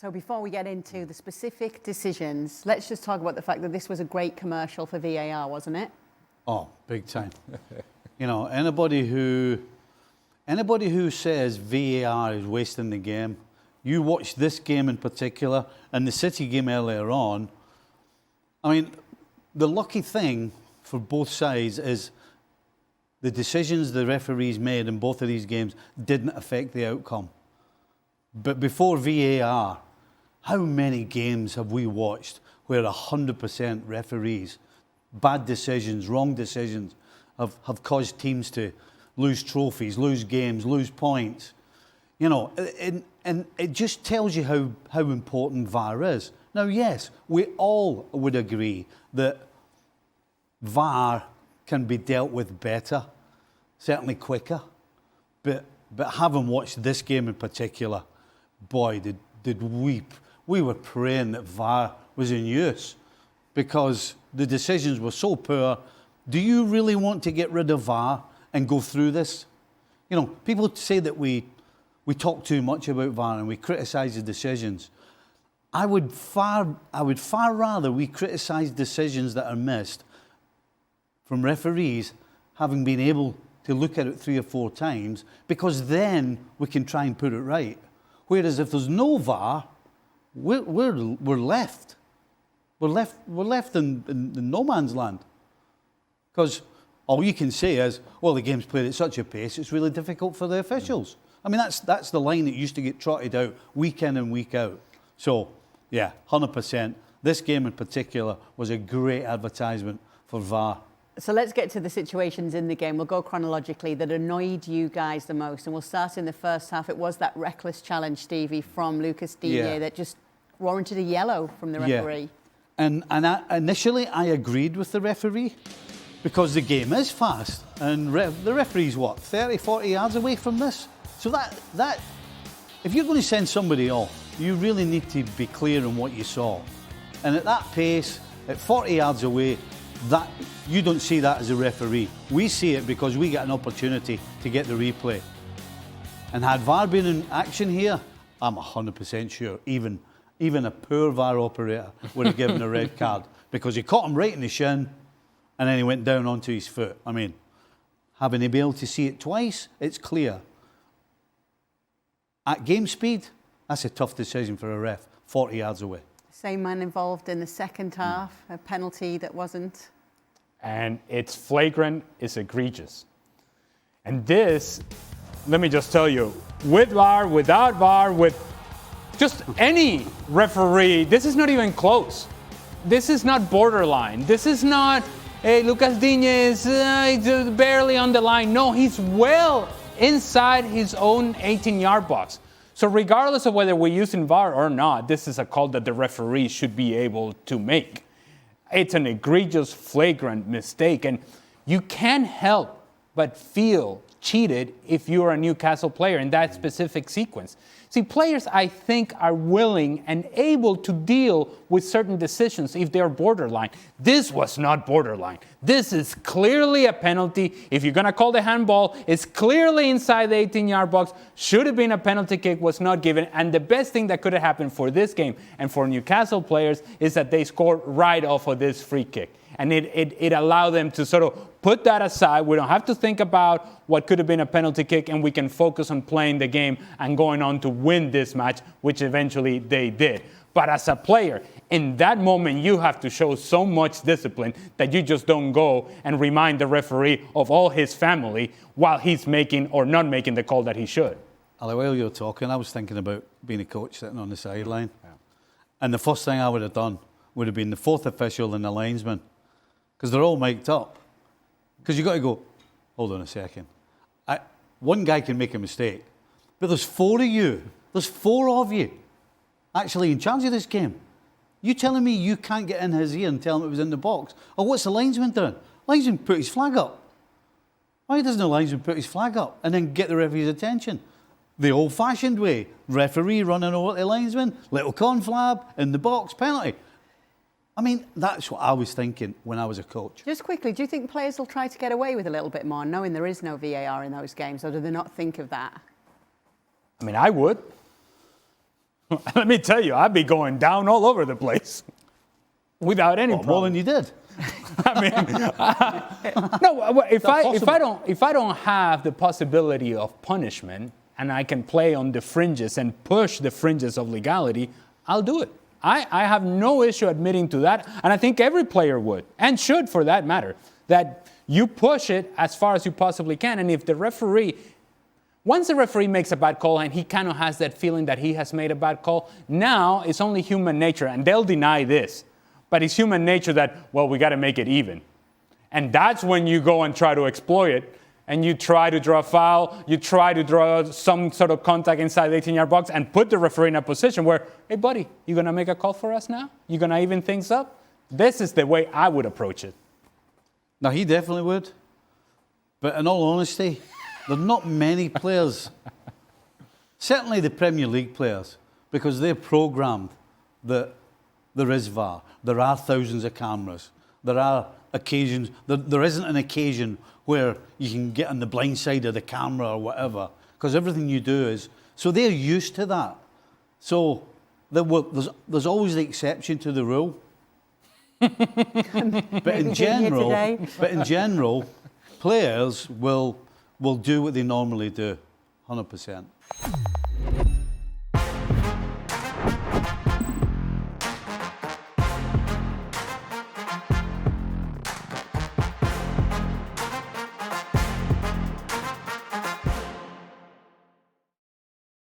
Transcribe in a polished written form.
So before we get into the specific decisions, let's just talk about the fact that this was a great commercial for VAR, wasn't it? Oh, big time. You know, anybody who says VAR is wasting the game, you watch this game in particular and the City game earlier on. I mean, the lucky thing for both sides is the decisions the referees made in both of these games didn't affect the outcome. But before VAR, how many games have we watched where 100% referees, bad decisions, wrong decisions, have caused teams to lose trophies, lose games, lose points? You know, and it just tells you how important VAR is. Now, yes, we all would agree that VAR can be dealt with better, certainly quicker. But having watched this game in particular, boy, did we were praying that VAR was in use because the decisions were so poor. Do you really want to get rid of VAR and go through this? You know, people say that we talk too much about VAR and we criticise the decisions. I would far rather we criticise decisions that are missed from referees having been able to look at it 3 or 4 times, because then we can try and put it right. Whereas if there's no VAR, we're left. We're left in no man's land. Because all you can say is, well, the game's played at such a pace, it's really difficult for the officials. I mean, that's the line that used to get trotted out week in and week out. So, yeah, 100%. This game in particular was a great advertisement for VAR. So let's get to the situations in the game. We'll go chronologically that annoyed you guys the most. And we'll start in the first half. It was that reckless challenge, Stevie, from Lucas Digne that just warranted a yellow from the referee. Yeah. And initially I agreed with the referee because the game is fast. And the referee's, what, 30, 40 yards away from this? So that if you're going to send somebody off, you really need to be clear on what you saw. And at that pace, at 40 yards away, that you don't see that as a referee. We see it because we get an opportunity to get the replay. And had VAR been in action here, I'm 100% sure even a poor VAR operator would have given a red card because he caught him right in the shin and then he went down onto his foot. I mean, having to be able to see it twice, it's clear. At game speed, that's a tough decision for a ref, 40 yards away. Same man involved in the second half, a penalty that wasn't. And it's flagrant, it's egregious. And this, let me just tell you, with VAR, without VAR, with just any referee, this is not even close. This is not borderline. This is not, hey, Lucas Digne is barely on the line. No, he's well inside his own 18-yard box. So regardless of whether we're using VAR or not, this is a call that the referee should be able to make. It's an egregious, flagrant mistake, and you can't help but feel cheated if you're a Newcastle player in that specific sequence. See, players, I think, are willing and able to deal with certain decisions if they're borderline. This was not borderline. This is clearly a penalty. If you're going to call the handball, it's clearly inside the 18-yard box. Should have been a penalty kick, was not given. And the best thing that could have happened for this game and for Newcastle players is that they scored right off of this free kick. And it allowed them to sort of put that aside. We don't have to think about what could have been a penalty kick, and we can focus on playing the game and going on to win this match, which eventually they did. But as a player, in that moment, you have to show so much discipline that you just don't go and remind the referee of all his family while he's making or not making the call that he should. While you were talking, I was thinking about being a coach sitting on the sideline. Yeah. And the first thing I would have done would have been the fourth official and the linesman, because they're all mic'd up. Because you've got to go, hold on a second. One guy can make a mistake, but there's 4 of you. There's 4 of you actually in charge of this game. You telling me you can't get in his ear and tell him it was in the box? Or what's the linesman doing? Linesman put his flag up. Why doesn't the linesman put his flag up and then get the referee's attention? The old-fashioned way. Referee running over the linesman, little conflab, in the box, penalty. I mean, that's what I was thinking when I was a coach. Just quickly, do you think players will try to get away with a little bit more, knowing there is no VAR in those games, or do they not think of that? I mean, I would. Let me tell you, I'd be going down all over the place without any problem. More than you did. I mean, no. If I don't have the possibility of punishment and I can play on the fringes and push the fringes of legality, I'll do it. I have no issue admitting to that, and I think every player would and should, for that matter, that you push it as far as you possibly can. And if the referee, once the referee makes a bad call and he kind of has that feeling that he has made a bad call, now it's only human nature, and they'll deny this, but it's human nature that, well, we got to make it even. And that's when you go and try to exploit it, and you try to draw a foul, you try to draw some sort of contact inside the 18-yard box and put the referee in a position where, hey, buddy, you going to make a call for us now? You going to even things up? This is the way I would approach it. Now, he definitely would. But in all honesty, there are not many players, certainly the Premier League players, because they're programmed that there is VAR. There are thousands of cameras. There are occasions, there isn't an occasion where you can get on the blind side of the camera or whatever, because everything you do is, so they're used to that. So there's always the exception to the rule. But in general, players will do what they normally do, 100%.